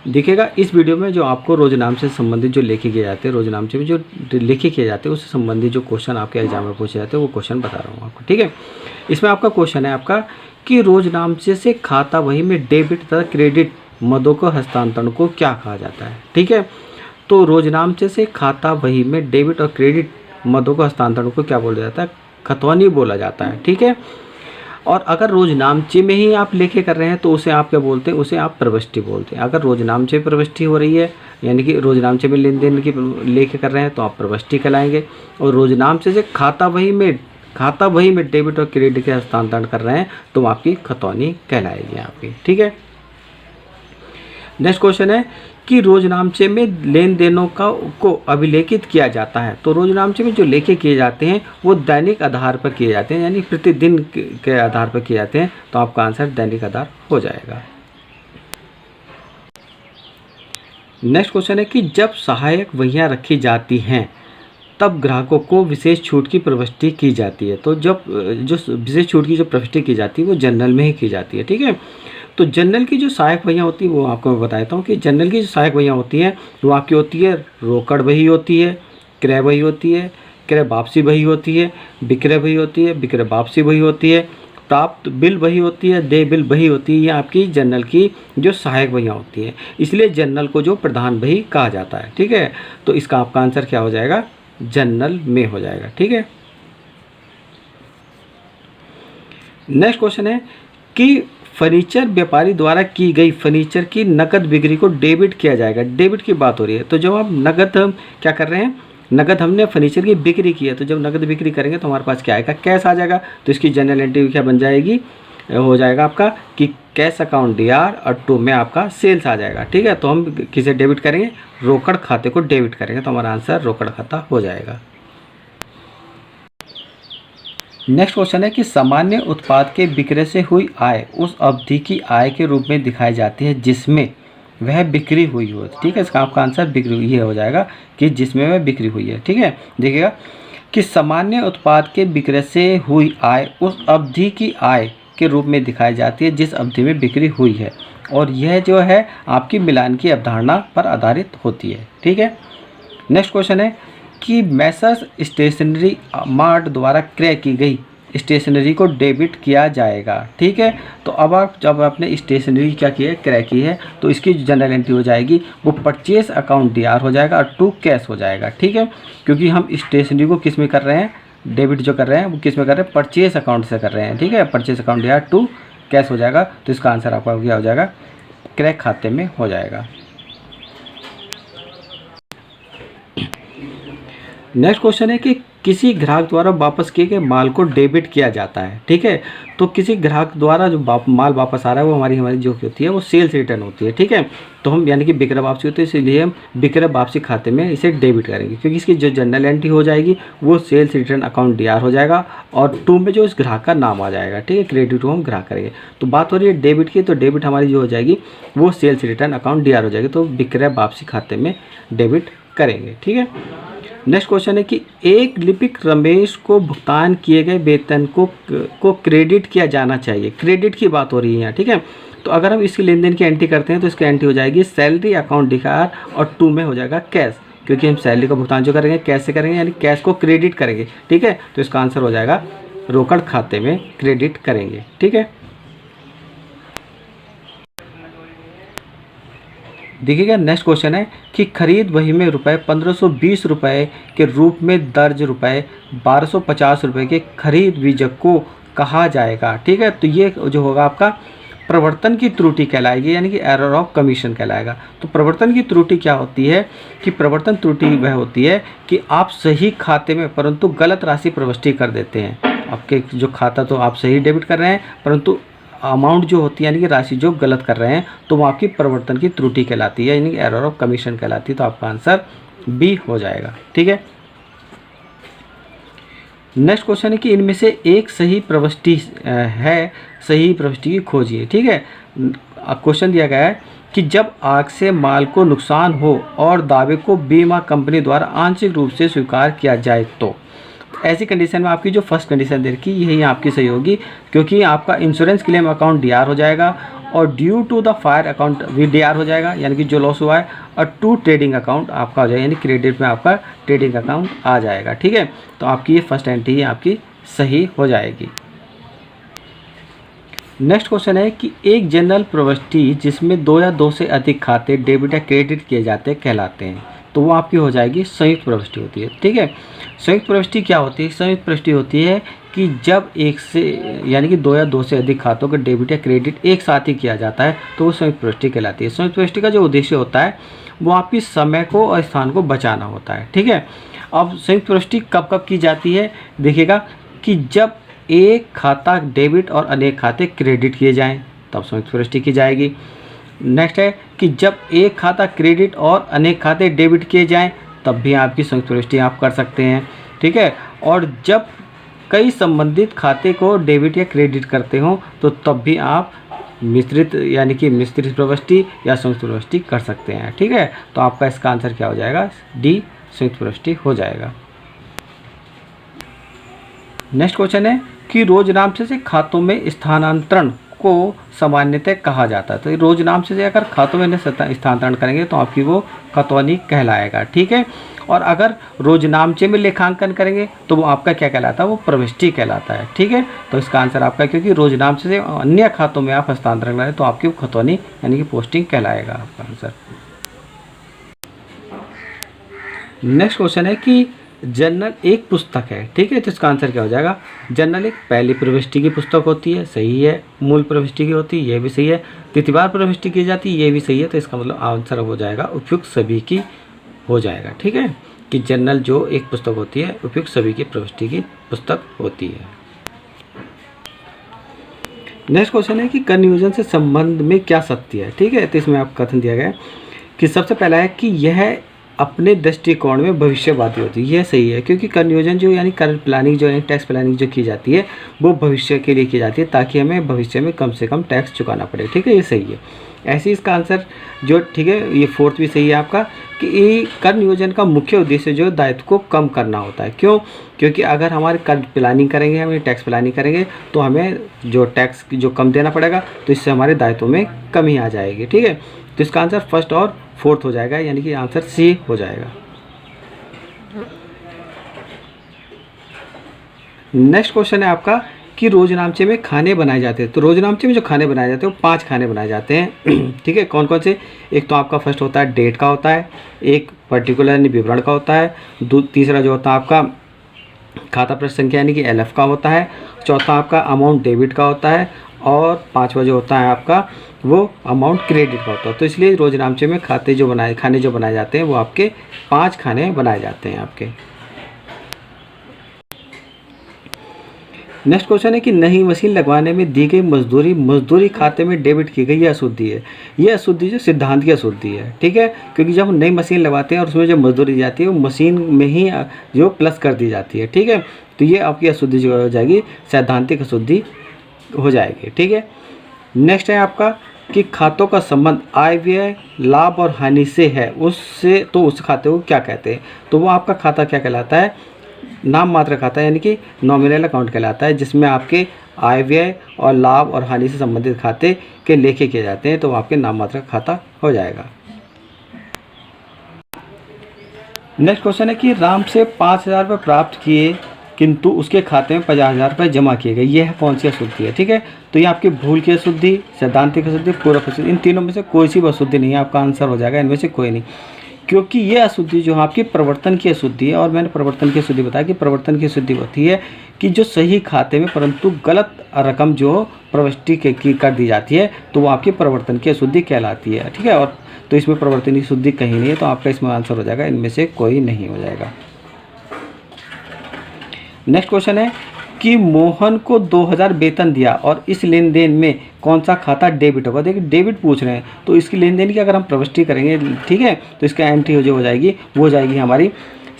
देखिएगा इस वीडियो में जो आपको रोजनाम से संबंधित जो लिखे किए जाते हैं, रोजनामचे में जो लिखे किए जाते हैं उससे संबंधित जो क्वेश्चन आपके एग्जाम में पूछे जाते हैं वो क्वेश्चन बता रहा हूँ आपको। ठीक है, इसमें आपका क्वेश्चन है आपका कि रोजनामचे से खाता वही में डेबिट तथा क्रेडिट मदों को हस्तांतरण को क्या कहा जाता है। ठीक है, तो रोजनामचे से खाता वही में डेबिट और क्रेडिट मदों को हस्तांतरण को क्या बोला जाता है, खतौनी बोला जाता है। ठीक है, और अगर रोजनामचे में ही आप लेखे कर रहे हैं तो उसे आप क्या बोलते हैं, उसे आप प्रविष्टि बोलते हैं। अगर रोजनामचे में प्रविष्टि हो रही है यानी कि रोजनामचे में लेन देन की लेखे कर रहे हैं तो आप प्रविष्टि कहलाएंगे, और रोजनामचे से खाता वही में डेबिट और क्रेडिट के हस्तांतरण कर रहे हैं तो आपकी खतौनी कहलाएगी आपकी। ठीक है, नेक्स्ट क्वेश्चन है कि रोजनामचे में लेन देनों को अभिलेखित किया जाता है। तो रोजनामचे में जो लेखे किए जाते हैं वो दैनिक आधार पर किए जाते हैं, यानी प्रतिदिन के आधार पर किए जाते हैं, तो आपका आंसर दैनिक आधार हो जाएगा। नेक्स्ट क्वेश्चन है कि जब सहायक वहियां रखी जाती हैं तब ग्राहकों को विशेष छूट की प्रविष्टि की जाती है। तो जब जो विशेष छूट की जो प्रविष्टि की जाती है वो जनरल में ही की जाती है। ठीक है, तो जनरल की जो सहायक वहियां होती है वो आपको मैं बताता हूँ कि जनरल की जो सहायक वहियां होती हैं वो आपकी होती है रोकड़ वही होती है, क्रय वही होती है, क्रय वापसी वही होती है, विक्रय वही होती है, विक्रय वापसी वही होती है, प्राप्त बिल वही होती है, देय बिल वही होती है। ये आपकी जनरल की जो सहायक वहियां होती हैं, इसलिए जनरल को जो प्रधान वही कहा जाता है। ठीक है, तो इसका आपका आंसर क्या हो जाएगा, जनरल में हो जाएगा। ठीक है, नेक्स्ट क्वेश्चन है कि फर्नीचर व्यापारी द्वारा की गई फर्नीचर की नकद बिक्री को डेबिट किया जाएगा। डेबिट की बात हो रही है, तो जब आप नकद हम क्या कर रहे हैं, नकद हमने फर्नीचर की बिक्री की है, तो जब नकद बिक्री करेंगे तो हमारे पास क्या आएगा, कैश आ जाएगा। तो इसकी जनरल एंट्री क्या बन जाएगी, हो जाएगा आपका कि कैश अकाउंट DR और 2 में आपका सेल्स आ जाएगा। ठीक है, तो हम किसे डेबिट करेंगे, रोकड़ खाते को डेबिट करेंगे, तो हमारा आंसर रोकड़ खाता हो जाएगा। नेक्स्ट क्वेश्चन है कि सामान्य उत्पाद के विक्रय से हुई आय उस अवधि की आय के रूप में दिखाई जाती है जिसमें वह बिक्री हुई हो। ठीक है, इसका आपका आंसर बिक्री ये हो जाएगा कि जिसमें वह बिक्री हुई है। ठीक है, देखिएगा कि सामान्य उत्पाद के विक्रय से हुई आय उस अवधि की आय के रूप में दिखाई जाती है जिस अवधि में बिक्री हुई है, और यह जो है आपकी मिलान की अवधारणा पर आधारित होती है। ठीक है, नेक्स्ट क्वेश्चन है कि मैसर्स स्टेशनरी मार्ट द्वारा क्रय की गई स्टेशनरी को डेबिट किया जाएगा। ठीक है, तो अब आप जब आपने स्टेशनरी क्या की है, क्रय की है, तो इसकी जनरल एंट्री हो जाएगी वो परचेस अकाउंट DR हो जाएगा और 2 कैश हो जाएगा। ठीक है, क्योंकि हम स्टेशनरी को किस में कर रहे हैं, डेबिट जो कर रहे हैं वो किस में कर रहे हैं, परचेस अकाउंट से कर रहे हैं। ठीक है, परचेस अकाउंट DR 2 कैश हो जाएगा, तो इसका आंसर आपका क्या हो जाएगा, क्रय खाते में हो जाएगा। नेक्स्ट क्वेश्चन है कि किसी ग्राहक द्वारा वापस किए गए माल को डेबिट किया जाता है। ठीक है, तो किसी ग्राहक द्वारा जो माल वापस आ रहा है वो हमारी जो होती है वो सेल्स रिटर्न होती है। ठीक है, तो हम यानी कि विक्रय वापसी होती है, इसलिए हम विक्रय वापसी खाते में इसे डेबिट करेंगे, क्योंकि इसकी जो जनरल एंट्री हो जाएगी वो सेल्स रिटर्न अकाउंट DR हो जाएगा और 2 में जो इस ग्राहक का नाम आ जाएगा। ठीक है, क्रेडिट को हम ग्राहक करेंगे। तो बात हो रही है डेबिट की, तो डेबिट हमारी जो हो जाएगी वो सेल्स रिटर्न अकाउंट DR हो जाएगी, तो विक्रय वापसी खाते में डेबिट करेंगे। ठीक है, नेक्स्ट क्वेश्चन है कि एक लिपिक रमेश को भुगतान किए गए वेतन को क्रेडिट किया जाना चाहिए। क्रेडिट की बात हो रही है यहाँ। ठीक है, तो अगर हम इसकी लेन देन की एंट्री करते हैं तो इसकी एंट्री हो जाएगी सैलरी अकाउंट DR और 2 में हो जाएगा कैश, क्योंकि हम सैलरी का भुगतान जो करेंगे कैश से करेंगे, यानी कैश को क्रेडिट करेंगे। ठीक है, तो इसका आंसर हो जाएगा रोकड़ खाते में क्रेडिट करेंगे। ठीक है, देखिएगा नेक्स्ट क्वेश्चन है कि खरीद वही में रुपये 1520 रुपये के रूप में दर्ज रुपये 1250 रुपये के खरीद बीजक को कहा जाएगा। ठीक है, तो ये जो होगा आपका प्रवर्तन की त्रुटि कहलाएगी, यानी कि एरर ऑफ कमीशन कहलाएगा। तो प्रवर्तन की त्रुटि क्या होती है कि प्रवर्तन त्रुटि वह होती है कि आप सही खाते में परंतु गलत राशि प्रविष्टि कर देते हैं। आपके जो खाता तो आप सही डेबिट कर रहे हैं परंतु अमाउंट जो होती है यानी कि राशि जो गलत कर रहे हैं तो वो आपकी प्रवर्तन की त्रुटि कहलाती है, यानी कि एरर ऑफ कमीशन कहलाती है। तो आपका आंसर B हो जाएगा। ठीक है, नेक्स्ट क्वेश्चन है कि इनमें से एक सही प्रविष्टि है, सही प्रविष्टि की खोजिए। ठीक है, क्वेश्चन दिया गया है कि जब आग से माल को नुकसान हो और दावे को बीमा कंपनी द्वारा आंशिक रूप से स्वीकार किया जाए तो ऐसी कंडीशन में आपकी जो फर्स्ट कंडीशन दे रखी यही आपकी सही होगी, क्योंकि आपका इंश्योरेंस क्लेम अकाउंट DR हो जाएगा और due to the fire account VDR हो जाएगा, यानी कि जो लॉस हुआ है, और टू ट्रेडिंग अकाउंट आपका हो जाएगा, यानी क्रेडिट में आपका ट्रेडिंग अकाउंट आ जाएगा। ठीक है, तो आपकी ये फर्स्ट एंट्री आपकी सही हो जाएगी। नेक्स्ट क्वेश्चन है कि एक जनरल प्रविष्टि जिसमें 2 या 2 से अधिक खाते डेबिट या क्रेडिट किए जाते हैं कहलाते हैं, तो वो आपकी हो जाएगी संयुक्त प्रविष्टि होती है। ठीक है, संयुक्त प्रविष्टि क्या होती है? संयुक्त प्रविष्टि होती है कि जब एक से यानी कि 2 या 2 से अधिक खातों का डेबिट या क्रेडिट एक साथ ही किया जाता है, तो वो संयुक्त प्रविष्टि कहलाती है। संयुक्त प्रविष्टि का जो उद्देश्य होता है वो आपकी समय को और स्थान को बचाना होता है। ठीक है, अब संयुक्त प्रविष्टि कब कब की जाती है? देखिएगा कि जब एक खाता डेबिट और अनेक खाते क्रेडिट किए जाएं तब संयुक्त प्रविष्टि की जाएगी। नेक्स्ट है कि जब एक खाता क्रेडिट और अनेक खाते डेबिट किए जाएं तब भी आपकी संयुक्त प्रविष्टि आप कर सकते हैं। ठीक है, और जब कई संबंधित खाते को डेबिट या क्रेडिट करते हो तो तब भी आप मिश्रित यानी कि मिश्रित प्रविष्टि या संयुक्त प्रविष्टि कर सकते हैं। ठीक है, तो आपका इसका आंसर क्या हो जाएगा? डी, संयुक्त प्रविष्टि हो जाएगा। नेक्स्ट क्वेश्चन है कि रोज नाम से खातों में स्थानांतरण को सामान्यतः कहा जाता है। तो रोज नाम से अगर खातों में स्थानांतरण करेंगे तो आपकी वो खतौनी कहलाएगा। ठीक है, और अगर रोज नामचे में लेखांकन करेंगे तो वो आपका क्या कहलाता है? वो प्रविष्टि कहलाता है। ठीक है, तो इसका आंसर आपका, क्योंकि रोज नामचे से अन्य खातों में आप हस्तांतरण करें तो आपकी वो खतौनी यानी कि पोस्टिंग कहलाएगा आपका आंसर। नेक्स्ट क्वेश्चन है कि जर्नल एक पुस्तक है। ठीक है, तो इसका आंसर क्या हो जाएगा? जर्नल एक पहली प्रविष्टि की पुस्तक होती है, सही है। मूल प्रविष्टि की होती है, ये भी सही है। तृतीयवार प्रविष्टि की जाती है, ये भी सही है। तो इसका मतलब आंसर हो जाएगा उपयुक्त सभी की हो जाएगा। ठीक है, कि जर्नल जो एक पुस्तक होती है उपयुक्त सभी की प्रविष्टि की पुस्तक होती है। नेक्स्ट क्वेश्चन है कि कर नियोजन से संबंध में क्या सत्य है। ठीक है, तो इसमें आपका कथन दिया गया है कि सबसे पहला है कि यह अपने दृष्टिकोण में भविष्यवादी होती है। यह सही है, क्योंकि कर नियोजन जो यानी कर प्लानिंग जो यानी टैक्स प्लानिंग जो की जाती है वो भविष्य के लिए की जाती है, ताकि हमें भविष्य में कम से कम टैक्स चुकाना पड़े। ठीक है, ये सही है। ऐसे इसका आंसर जो, ठीक है, ये फोर्थ भी सही है आपका कि ये कर नियोजन का मुख्य उद्देश्य जो दायित्व को कम करना होता है। क्यों? क्योंकि अगर हमारे कर प्लानिंग करेंगे, हमें टैक्स प्लानिंग करेंगे तो हमें जो टैक्स जो कम देना पड़ेगा, तो इससे हमारे दायित्वों में कमी आ जाएगी। ठीक है, तो इसका आंसर फर्स्ट और फोर्थ हो जाएगा, यानी कि आंसर सी हो जाएगा। नेक्स्ट क्वेश्चन है आपका कि रोजनामचे में खाने बनाए जाते हैं। तो रोजनामचे में जो खाने बनाए जाते हैं वो 5 खाने बनाए जाते हैं। ठीक है, कौन कौन से? एक तो आपका फर्स्ट होता है डेट का होता है, एक पर्टिकुलर यानी विवरण का होता है, तीसरा जो होता है आपका खाता प्रश्न संख्या यानी कि LF का होता है, चौथा आपका अमाउंट डेबिट का होता है, और 5वां जो होता है आपका वो अमाउंट क्रेडिट का होता है। तो इसलिए रोजनामचे में खाने जो बनाए जाते हैं वो आपके 5 खाने बनाए जाते हैं आपके। नेक्स्ट क्वेश्चन है कि नई मशीन लगवाने में दी गई मजदूरी खाते में डेबिट की गई, यह अशुद्धि है। यह अशुद्धि जो सिद्धांत की अशुद्धि है। ठीक है, क्योंकि जब हम नई मशीन लगवाते हैं और उसमें जो मजदूरी दी जाती है वो मशीन में ही जो प्लस कर दी जाती है। ठीक है, तो ये आपकी अशुद्धि जो हो जाएगी सैद्धांतिक अशुद्धि हो जाएगी। ठीक है, नेक्स्ट है आपका कि खातों का संबंध आय व्यय लाभ और हानि से है, उससे तो उस खाते को क्या कहते हैं? तो वो आपका खाता क्या कहलाता है? नाम मात्र खाता, यानी कि नॉमिनल अकाउंट कहलाता है, जिसमें आपके आय व्यय और लाभ और हानि से संबंधित खाते के लेखे किए जाते हैं, तो वो आपके नाम मात्र खाता हो जाएगा। नेक्स्ट क्वेश्चन है कि राम से 5,000 रुपये प्राप्त किए किंतु उसके खाते में 50,000 रुपये जमा किए गए, यह कौन सी अशुद्धि है? ठीक है, तो ये आपकी भूल की अशुद्धि, सैद्धांतिक अशुद्धि, पूर्व अशुद्धि, इन तीनों में से कोई सी भी अशुद्धि नहीं है। आपका आंसर हो जाएगा इनमें से कोई नहीं, क्योंकि ये अशुद्धि जो आपकी प्रवर्तन की अशुद्धि है, और मैंने प्रवर्तन की अशुद्धि बताया कि प्रवर्तन की अशुद्धि होती है कि जो सही खाते में परंतु गलत रकम जो प्रविष्टि की कर दी जाती है, तो वो आपकी प्रवर्तन की अशुद्धि कहलाती है। ठीक है, और तो इसमें प्रवर्तन की अशुद्धि कहीं नहीं है, तो आपका इसमें आंसर हो जाएगा इनमें से कोई नहीं हो जाएगा। नेक्स्ट क्वेश्चन है कि मोहन को 2,000 वेतन दिया और इस लेन देन में कौन सा खाता डेबिट होगा? देखिए डेबिट पूछ रहे हैं, तो इसकी लेन देन की अगर हम प्रविष्टि करेंगे, ठीक है, तो इसका एंट्री जो हो जाएगी वो हो जाएगी हमारी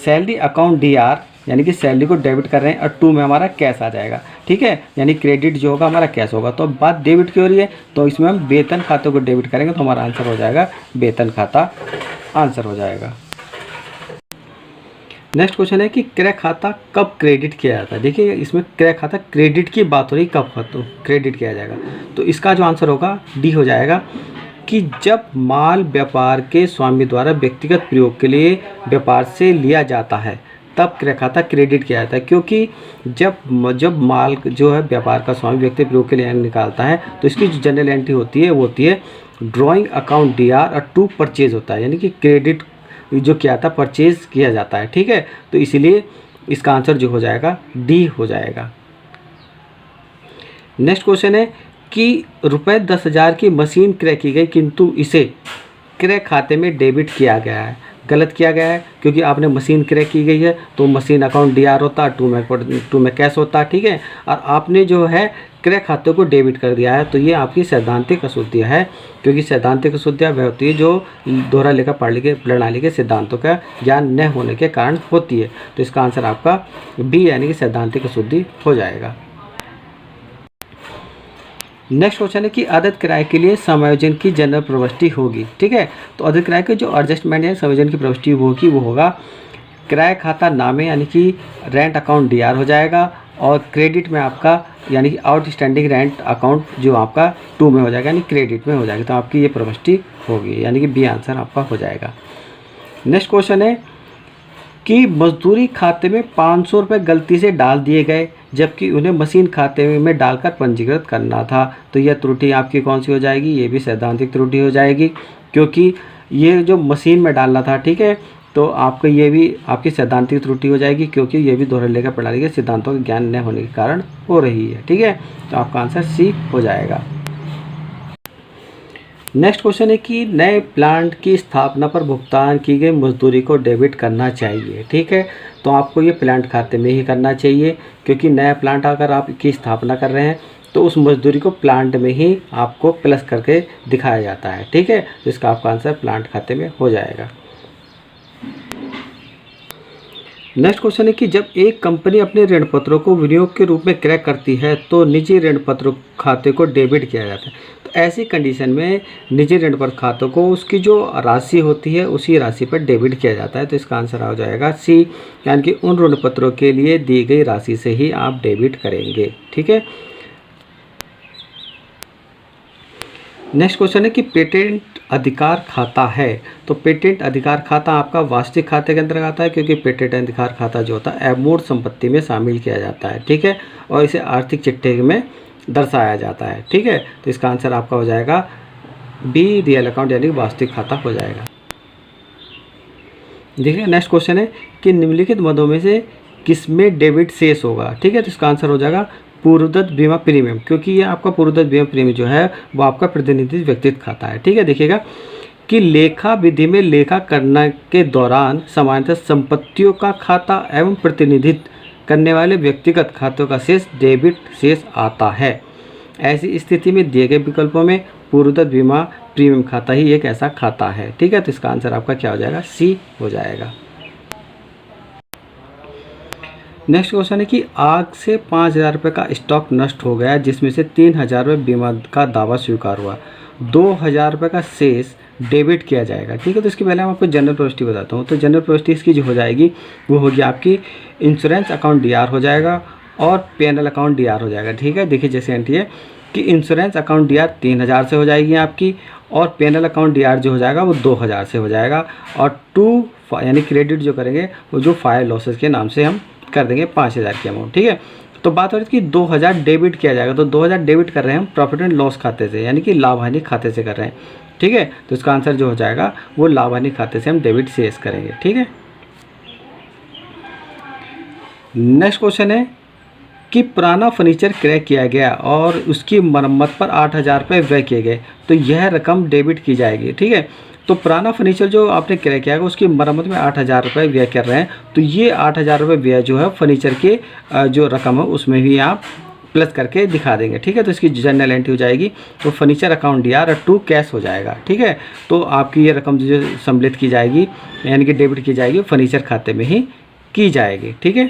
सैलरी अकाउंट DR, यानी कि सैलरी को डेबिट कर रहे हैं, और 2 में हमारा कैश आ जाएगा। ठीक है, यानी क्रेडिट जो होगा हमारा कैश होगा। तो अब बात डेबिट की हो रही है, तो इसमें हम वेतन खाते को डेबिट करेंगे, तो हमारा आंसर हो जाएगा वेतन खाता आंसर हो जाएगा। नेक्स्ट क्वेश्चन है कि क्रय खाता कब क्रेडिट किया जाता है। देखिए इसमें क्रय खाता क्रेडिट की बात हो रही, कब क्रेडिट किया जाएगा। तो इसका जो आंसर होगा डी हो जाएगा कि जब माल व्यापार के स्वामी द्वारा व्यक्तिगत प्रयोग के लिए व्यापार से लिया जाता है तब क्रय खाता क्रेडिट किया जाता है। क्योंकि जब माल जो है व्यापार का स्वामी व्यक्तिगत प्रयोग के लिए निकालता है तो इसकी जो जनरल एंट्री होती है वो होती है ड्राइंग अकाउंट डीआर और टू परचेज होता है, यानी कि क्रेडिट जो किया था परचेज किया जाता है। ठीक है, तो इसीलिए इसका आंसर जो हो जाएगा डी हो जाएगा। नेक्स्ट क्वेश्चन है कि रुपये 10,000 की मशीन क्रय की गई किंतु इसे क्रय खाते में डेबिट किया गया है। गलत किया गया है क्योंकि आपने मशीन क्रय की गई है तो मशीन अकाउंट डीआर होता है, टू में कैश होता है। ठीक है, और आपने जो है क्रय खाते को डेबिट कर दिया है तो ये आपकी सैद्धांतिक अशुद्धियाँ है। क्योंकि सैद्धांतिक अशुद्धियाँ वह होती है जो दोहरा लेखा प्रणाली के सिद्धांतों का ज्ञान न होने के कारण होती है। तो इसका आंसर आपका बी यानी कि सैद्धांतिक अशुद्धि हो जाएगा। नेक्स्ट क्वेश्चन है कि आदत किराए के लिए समायोजन की जनरल प्रविष्टि होगी। ठीक है, तो आदत किराए के जो एडजस्टमेंट है समायोजन की प्रविष्टि होगी वो होगा किराया खाता नामे यानी कि रेंट अकाउंट डीआर हो जाएगा और क्रेडिट में आपका यानी कि आउटस्टैंडिंग रेंट अकाउंट जो आपका 2 में हो जाएगा यानी क्रेडिट में हो जाएगा। तो आपकी ये प्रविष्टि होगी यानी कि बी आंसर आपका हो जाएगा। नेक्स्ट क्वेश्चन है कि मजदूरी खाते में 500 रुपये गलती से डाल दिए गए जबकि उन्हें मशीन खाते में डालकर पंजीकृत करना था। तो यह त्रुटि आपकी कौन सी हो जाएगी, ये भी सैद्धांतिक त्रुटि हो जाएगी क्योंकि ये जो मशीन में डालना था। ठीक है, तो आपको ये भी आपकी सैद्धांतिक त्रुटि हो जाएगी क्योंकि ये भी दोहरा लेखा प्रणाली के सिद्धांतों का ज्ञान न होने के कारण हो रही है। ठीक है, तो आपका आंसर सी हो जाएगा। नेक्स्ट क्वेश्चन है कि नए प्लांट की स्थापना पर भुगतान की गई मजदूरी को डेबिट करना चाहिए। ठीक है, तो आपको ये प्लांट खाते में ही करना चाहिए क्योंकि नया प्लांट अगर आप की स्थापना कर रहे हैं तो उस मजदूरी को प्लांट में ही आपको प्लस करके दिखाया जाता है। ठीक है, तो इसका आपका आंसर प्लांट खाते में हो जाएगा। नेक्स्ट क्वेश्चन है कि जब एक कंपनी अपने ऋण पत्रों को विनियोग के रूप में क्रय करती है तो निजी ऋण पत्र खाते को डेबिट किया जाता है। तो ऐसी कंडीशन में निजी ऋण पत्र खातों को उसकी जो राशि होती है उसी राशि पर डेबिट किया जाता है। तो इसका आंसर हो जाएगा सी यानी कि उन ऋण पत्रों के लिए दी गई राशि से ही आप डेबिट करेंगे। ठीक है, नेक्स्ट क्वेश्चन है कि पेटेंट अधिकार खाता है। तो पेटेंट अधिकार खाता आपका वास्तविक खाते के अंतर्गत आता है क्योंकि पेटेंट अधिकार खाता जो होता है अमूर्त संपत्ति में शामिल किया जाता है। ठीक है, और इसे आर्थिक चिट्ठे में दर्शाया जाता है। ठीक है, तो इसका आंसर आपका हो जाएगा बी रियल अकाउंट यानी वास्तविक खाता हो जाएगा। देखिए नेक्स्ट क्वेश्चन है कि निम्नलिखित मदों में से किसमें डेबिट शेष होगा। ठीक है, तो इसका आंसर हो जाएगा पूर्वदत्त बीमा प्रीमियम क्योंकि ये आपका पूर्वदत्त बीमा प्रीमियम जो है वो आपका प्रतिनिधि व्यक्तिगत खाता है। ठीक है, देखिएगा कि लेखा विधि में लेखा करने के दौरान सामान्यतः संपत्तियों का खाता एवं प्रतिनिधित्व करने वाले व्यक्तिगत खातों का शेष डेबिट शेष आता है। ऐसी स्थिति में दिए गए विकल्पों में पूर्वदत्त बीमा प्रीमियम खाता ही एक ऐसा खाता है। ठीक है, तो इसका आंसर आपका क्या हो जाएगा, सी हो जाएगा। नेक्स्ट क्वेश्चन है कि आग से 5,000 रुपये का स्टॉक नष्ट हो गया जिसमें से 3,000 रुपये बीमा का दावा स्वीकार हुआ, 2,000 रुपये का शेष डेबिट किया जाएगा। ठीक है, तो इसके पहले मैं आपको जनरल प्रविष्टि बताता हूँ। तो जनरल प्रविष्टि इसकी जो हो जाएगी वो होगी आपकी इंश्योरेंस अकाउंट डीआर हो जाएगा और पीएनएल अकाउंट डीआर हो जाएगा। ठीक है, देखिए जैसे एंट्री है कि इंश्योरेंस अकाउंट डीआर 3,000 से हो जाएगी आपकी और पीएनएल अकाउंट डीआर जो हो जाएगा वो 2,000 से हो जाएगा और यानी क्रेडिट जो करेंगे वो जो फायर लॉसेस के नाम से हम कर देंगे 5,000 की अमाउंट। ठीक है, तो बात हो रही थी कि 2,000 डेबिट किया जाएगा। तो 2,000 डेबिट कर रहे हैं हम प्रॉफिट एंड लॉस खाते से यानी कि लाभ हानि खाते से कर रहे हैं। ठीक है, तो इसका आंसर जो हो जाएगा वो लाभ हानि खाते से हम डेबिट शेष करेंगे। ठीक है, नेक्स्ट क्वेश्चन है कि पुराना फर्नीचर क्रय किया गया और उसकी मरम्मत पर 8,000 रुपये व्यय किए गए तो यह रकम डेबिट की जाएगी। ठीक है, तो पुराना फर्नीचर जो आपने क्रय किया है उसकी मरम्मत में 8,000 रुपये व्यय कर रहे हैं तो ये 8,000 रुपये व्यय जो है फर्नीचर के जो रकम है उसमें भी आप प्लस करके दिखा देंगे। ठीक है, तो इसकी जनरल एंट्री हो जाएगी तो फर्नीचर अकाउंट डीआर 2 कैश हो जाएगा। ठीक है, तो आपकी ये रकम जो सम्मिलित की जाएगी यानी कि डेबिट की जाएगी फर्नीचर खाते में ही की जाएगी। ठीक है,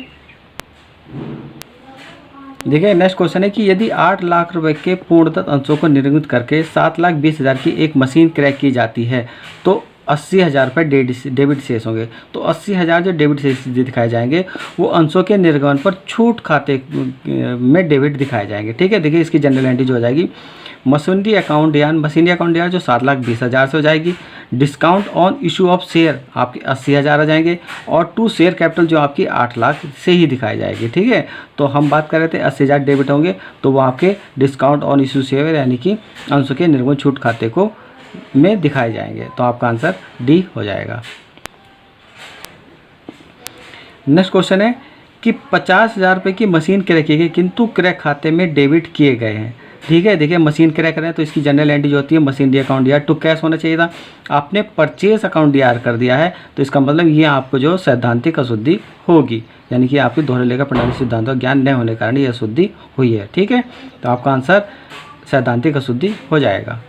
देखिए नेक्स्ट क्वेश्चन है कि यदि 8 लाख रुपए के पूर्णतः अंशों को निर्मित करके 7,20,000 की एक मशीन क्रय की जाती है तो 80,000 रुपये डेबिट शेष होंगे। तो 80,000 जो डेबिट शेष दिखाए जाएंगे वो अंशों के निर्गमन पर छूट खाते में डेबिट दिखाए जाएंगे। ठीक है, देखिए इसकी जनरल एंट्री जो हो जाएगी, मशीनरी अकाउंट या जो 7,20,000 से हो जाएगी। Discount on issue of share आपके 80,000 आ जाएंगे, और टू शेयर कैपिटल जो आपकी 8 लाख से ही दिखाई जाएगी। ठीक है, तो हम बात कर रहे थे 80,000 डेबिट होंगे, तो वो आपके डिस्काउंट ऑन इशू शेयर यानी कि अंशों के निर्गमन छूट खाते को में दिखाए जाएंगे। तो आपका आंसर डी हो जाएगा। नेक्स्ट क्वेश्चन है कि 50,000 रुपये की मशीन क्रय की गई किंतु क्रय खाते में डेबिट किए गए हैं। ठीक है, देखिए मशीन क्रय करें तो इसकी जनरल एंट्री जो होती है, मशीनरी अकाउंट या टू कैश होना चाहिए था, आपने परचेस अकाउंट डीआर कर दिया है, तो इसका मतलब ये आपको जो सैद्धांतिक अशुद्धि होगी, यानी कि आपकी दोहरे लेखा प्रणाली सिद्धांतों का ज्ञान न होने के कारण ये अशुद्धि हुई है। ठीक है, तो आपका आंसर सैद्धांतिक अशुद्धि हो जाएगा।